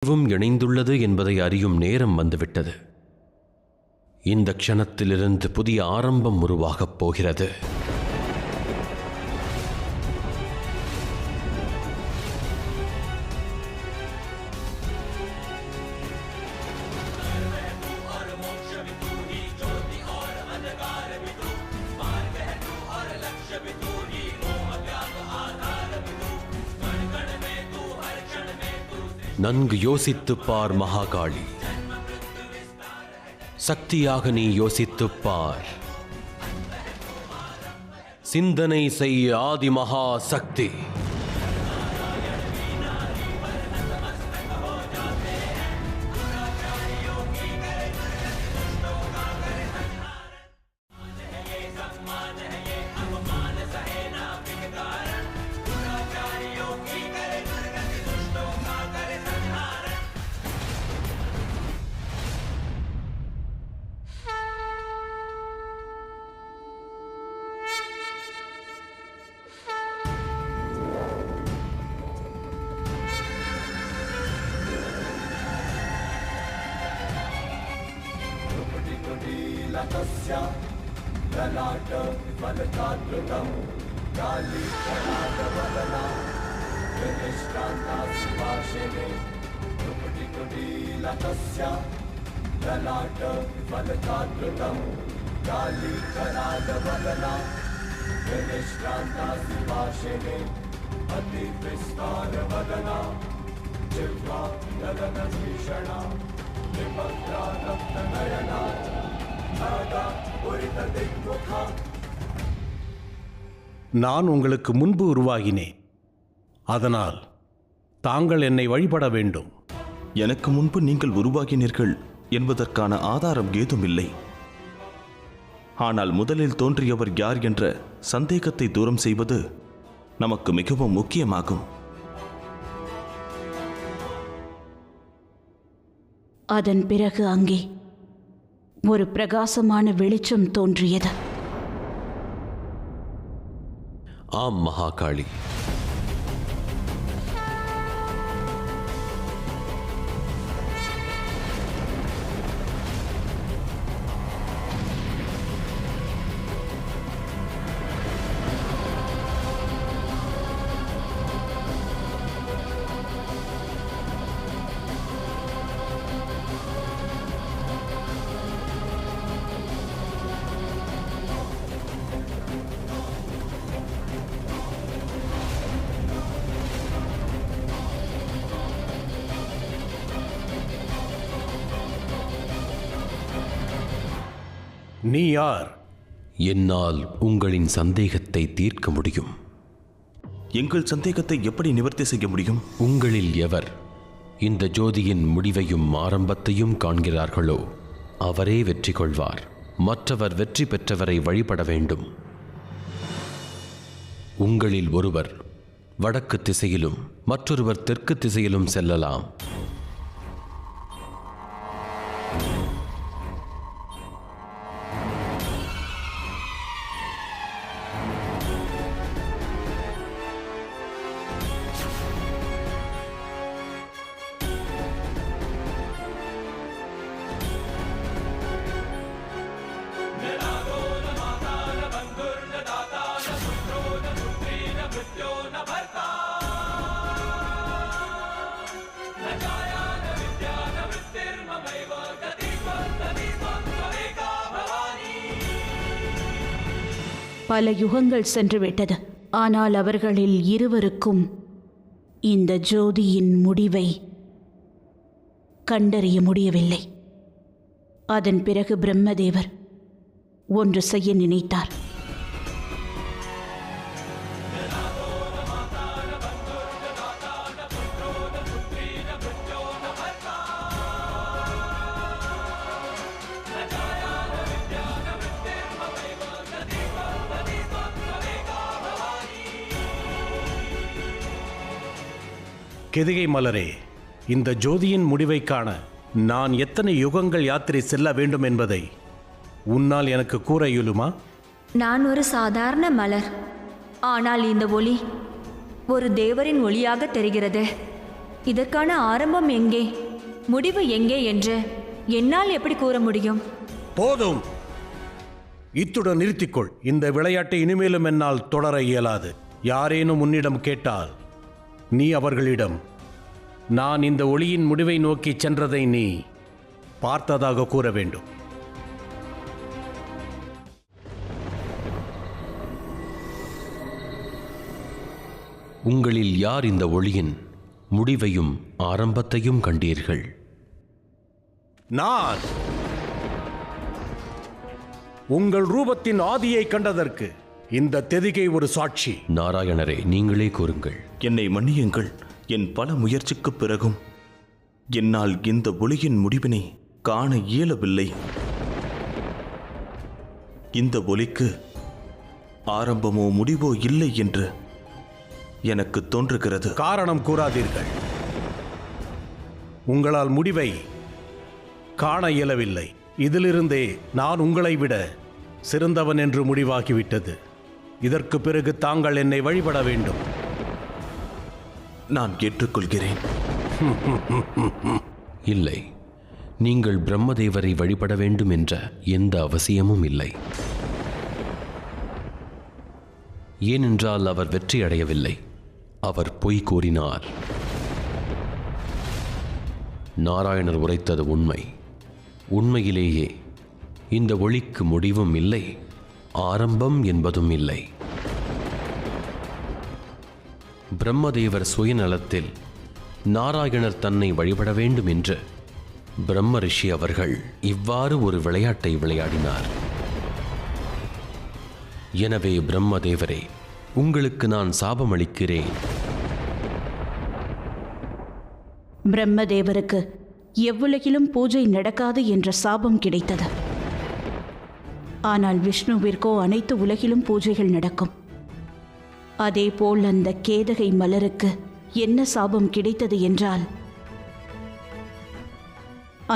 இணைந்துள்ளது என்பதை அறியும் நேரம் வந்துவிட்டது. இந்த க்ஷணத்திலிருந்து புதிய ஆரம்பம் உருவாகப் போகிறது. நன்கு யோசித்துப் பார் மகாகாளி. சக்தியாக நீ யோசித்துப் பார். சிந்தனை செய் ஆதி மகா சக்தி. ललाट फलकाकृतं कालीकरालवदना विनिष्क्रान्ता सुभाषिणे कुटिकुटीलकस्य ललाट फलकाकृतं कालीकरालवदना विनिष्क्रान्ता सुभाषिणे अतिविस्तारवदना जिह्वा गगनभीषणा निमग्ना रक्तनयना நான் உங்களுக்கு முன்பு உருவாகினேன். அதனால் தாங்கள் என்னை வழிபட வேண்டும். எனக்கு முன்பு நீங்கள் உருவாகினீர்கள் என்பதற்கான ஆதாரம் ஏதும் இல்லை. ஆனால் முதலில் தோன்றியவர் யார் என்ற சந்தேகத்தை தூரம் செய்வது நமக்கு மிகவும் முக்கியமாகும். அதன் பிறகு அங்கே ஒரு பிரகாசமான வெளிச்சம் தோன்றியது. ஆம் மகாகாளி. நீ யார்? என்னால் உங்களின் சந்தேகத்தை தீர்க்க முடியும். எங்கள் சந்தேகத்தை எப்படி நிவர்த்தி செய்ய முடியும்? உங்களில் எவர் இந்த ஜோதியின் முடிவையும் ஆரம்பத்தையும் காண்கிறார்களோ அவரே வெற்றி கொள்வார். மற்றவர் வெற்றி பெற்றவரை வழிபட வேண்டும். உங்களில் ஒருவர் வடக்கு திசையிலும் மற்றொருவர் தெற்கு திசையிலும் செல்லலாம். பல யுகங்கள் சென்றுவிட்டது. ஆனால் அவர்களில் இருவருக்கும் இந்த ஜோதியின் முடிவை கண்டறிய முடியவில்லை. அதன் பிறகு பிரம்மதேவர் ஒன்று செய்ய நினைத்தார். கெதிகை மலரே, இந்த ஜோதியின் முடிவை காண நான் எத்தனை யுகங்கள் யாத்திரை செல்ல வேண்டும் என்பதை உன்னால் எனக்கு கூற இயலுமா? நான் ஒரு சாதாரண மலர். ஆனால் இந்த ஒளி ஒரு தேவரின் ஒளியாக தெரிகிறது. இதற்கான ஆரம்பம் எங்கே, முடிவு எங்கே என்று என்னால் எப்படி கூற முடியும்? போதும், இத்துடன் நிறுத்திக்கொள். இந்த விளையாட்டை இனிமேலும் என்னால் தொடர இயலாது. யாரேனும் உன்னிடம் கேட்டால் நீ அவர்களிடம் நான் இந்த ஒளியின் முடிவை நோக்கி சென்றதை நீ பார்த்ததாக கூற வேண்டும். உங்களில் யார் இந்த ஒளியின் முடிவையும் ஆரம்பத்தையும் கண்டீர்கள்? நான் உங்கள் ரூபத்தின் ஆதியை கண்டதற்கு இந்த தெதிகை ஒரு சாட்சி. நாராயணரே, நீங்களே கூறுங்கள். என்னை மன்னியுங்கள். என் பல முயற்சிக்குப் பிறகும் என்னால் இந்த ஒளியின் முடிவினை காண இயலவில்லை. இந்த ஒளிக்கு ஆரம்பமோ முடிவோ இல்லை என்று எனக்கு தோன்றுகிறது. காரணம் கூறாதீர்கள். உங்களால் முடிவை காண இயலவில்லை. இதிலிருந்தே நான் உங்களை விட சிறந்தவன் என்று முடிவாகிவிட்டது. இதற்கு பிறகு தாங்கள் என்னை வழிபட வேண்டும். நான் ஏற்றுக்கொள்கிறேன். இல்லை, நீங்கள் பிரம்மதேவரை வழிபட வேண்டும் என்ற எந்த அவசியமும் இல்லை. ஏனென்றால் அவர் வெற்றி அடையவில்லை. அவர் பொய் கூறினார். நாராயணர் உரைத்தது உண்மை. உண்மையிலேயே இந்த ஒளிக்கு முடிவும் இல்லை, ஆரம்பம் என்பதும் இல்லை. பிரம்மதேவர் சுயநலத்தில் நாராயணர் தன்னை வழிபட வேண்டும் என்று பிரம்ம ரிஷி அவர்கள் இவ்வாறு ஒரு விளையாட்டை விளையாடினார். எனவே பிரம்மதேவரே, உங்களுக்கு நான் சாபம் அளிக்கிறேன். பிரம்மதேவருக்கு எவ்வுலகிலும் பூஜை நடக்காது என்ற சாபம் கிடைத்தது. ஆனால் விஷ்ணுவிற்கோ அனைத்து உலகிலும் பூஜைகள் நடக்கும். அதேபோல் அந்த கேதகை மலருக்கு என்ன சாபம் கிடைத்தது என்றால்,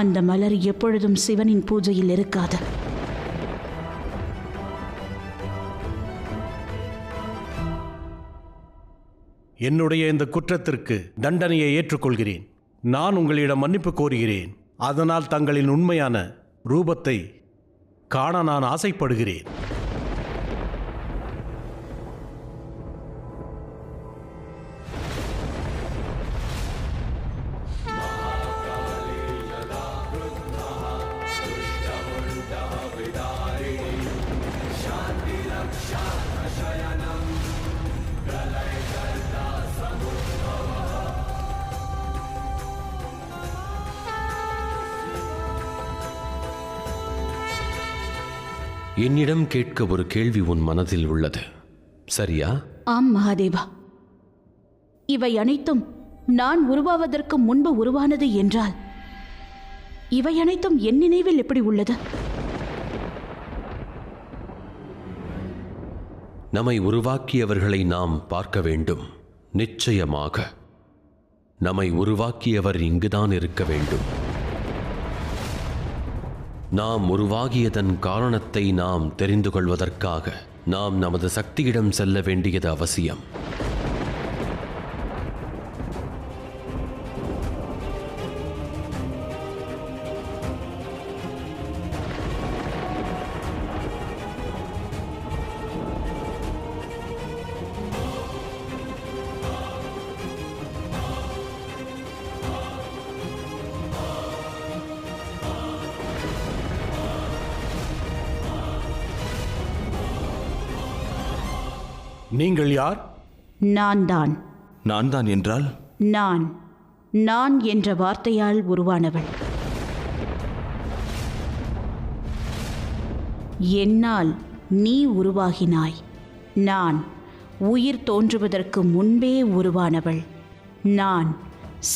அந்த மலர் எப்பொழுதும் சிவனின் பூஜையில் இருக்காது. என்னுடைய இந்த குற்றத்திற்கு தண்டனையை ஏற்றுக்கொள்கிறேன். நான் உங்களிடம் மன்னிப்பு கோருகிறேன். அதனால் தங்களின் உண்மையான ரூபத்தை காண நான் ஆசைப்படுகிறேன். என்னிடம் கேட்க ஒரு கேள்வி உன் மனதில் உள்ளது, சரியா? ஆம் மகாதேவா. இவை அனைத்தும் நான் உருவாவதற்கு முன்பு உருவானது என்றால், இவை அனைத்தும் என் நினைவில் எப்படி உள்ளது? நம்மை உருவாக்கியவர்களை நாம் பார்க்க வேண்டும். நிச்சயமாக நம்மை உருவாக்கியவர் இங்குதான் இருக்க வேண்டும். நாம் உருவாகியதன் காரணத்தை நாம் தெரிந்து கொள்வதற்காக நாம் நமது சக்தியிடம் செல்ல வேண்டியது அவசியம். நீங்கள் யார்? நான் தான். நான் தான் என்றால்? நான் என்ற வார்த்தையால் உருவானவள். என்னால் நீ உருவாகினாய். நான் உயிர் தோன்றுவதற்கு முன்பே உருவானவள். நான்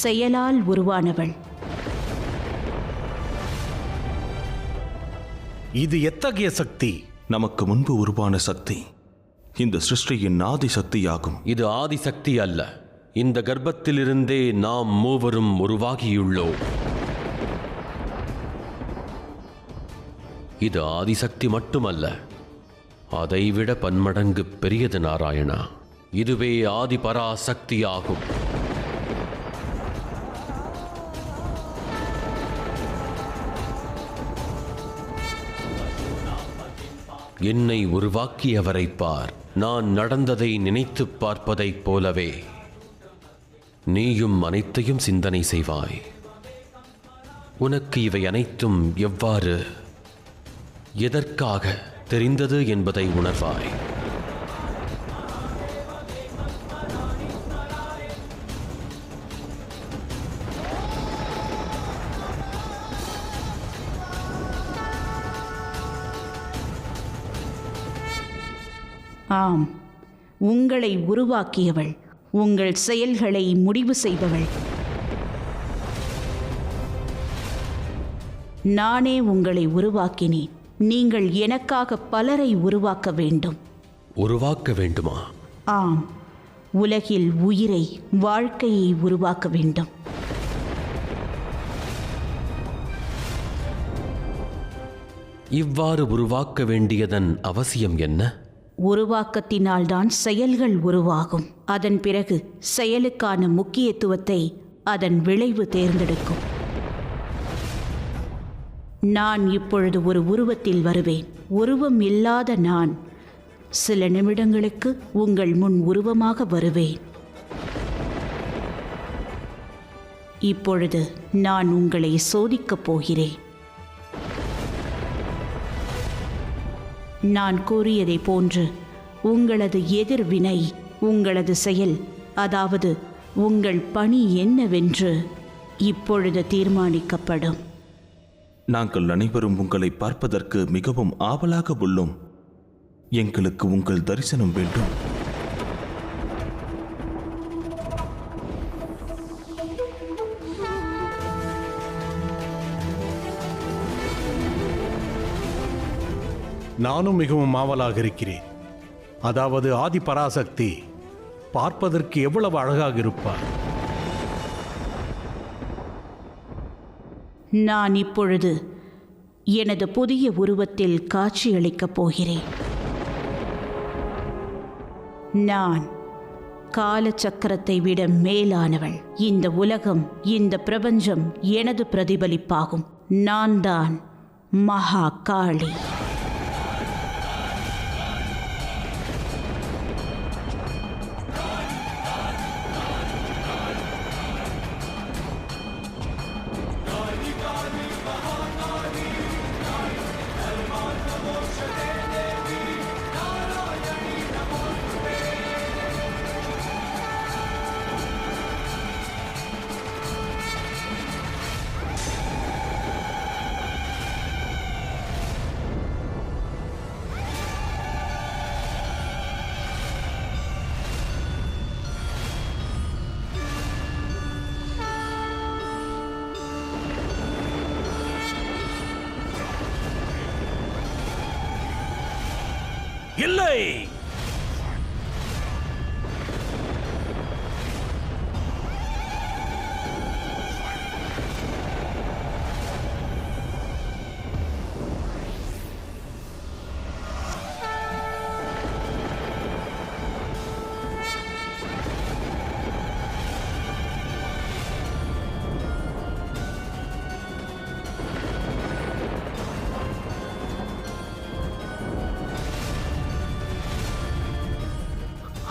செயலால் உருவானவள். இது எத்தகைய சக்தி? நமக்கு முன்பு உருவான சக்தி இந்த சிருஷ்டியின் ஆதி சக்தியாகும். இது ஆதி சக்தி அல்ல. இந்த கர்ப்பத்திலிருந்தே நாம் மூவரும் உருவாகியுள்ளோம். இது ஆதிசக்தி மட்டுமல்ல, அதைவிட பன்மடங்கு பெரியது நாராயணா. இதுவே ஆதி பராசக்தியாகும். என்னை உருவாக்கியவரை பார். நான் நடந்ததை நினைத்துப் பார்ப்பதைப் போலவே நீயும் அனைத்தையும் சிந்தனை செய்வாய். உனக்கு இவை அனைத்தும் எவ்வாறு, எதற்காக தெரிந்தது என்பதை உணர்வாய். ஆம், உங்களை உருவாக்கியவள், உங்கள் செயல்களை முடிவு செய்பவள். நானே உங்களை உருவாக்கினேன். நீங்கள் எனக்காக பலரை உருவாக்க வேண்டும். உருவாக்க வேண்டுமா? ஆம், உலகில் உயிரை, வாழ்க்கையை உருவாக்க வேண்டும். இவ்வாறு உருவாக்க வேண்டியதன் அவசியம் என்ன? உருவாக்கத்தினால்தான் செயல்கள் உருவாகும். அதன் பிறகு செயலுக்கான முக்கியத்துவத்தை அதன் விளைவு தேர்ந்தெடுக்கும். நான் இப்பொழுது ஒரு உருவத்தில் வருவேன். உருவம் இல்லாத நான் சில நிமிடங்களுக்கு உங்கள் முன் உருவமாக வருவேன். இப்பொழுது நான் உங்களை சோதிக்கப் போகிறேன். நான் கூறியதை போன்று உங்களது எதிர்வினை, உங்களது செயல், அதாவது உங்கள் பணி என்னவென்று இப்பொழுது தீர்மானிக்கப்படும். நாங்கள் அனைவரும் உங்களை பார்ப்பதற்கு மிகவும் ஆவலாக உள்ளோம். எங்களுக்கு உங்கள் தரிசனம் வேண்டும். நானும் மிகவும் ஆவலாக இருக்கிறேன். அதாவது ஆதி பராசக்தி பார்ப்பதற்கு எவ்வளவு அழகாக இருப்பார். நான் இப்பொழுது எனது புதிய உருவத்தில் காட்சியளிக்கப் போகிறேன். நான் காலச்சக்கரத்தை விட மேலானவள். இந்த உலகம், இந்த பிரபஞ்சம் எனது பிரதிபலிப்பாகும். நான் தான் மகா காளி. இல்லை,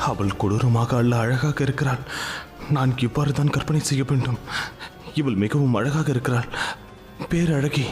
அவள் கொடூரமாக அல்ல, அழகாக இருக்கிறாள். நான் இவ்வாறு தான் கற்பனை செய்ய வேண்டும். இவள் மிகவும் அழகாக இருக்கிறாள். பேரழகி.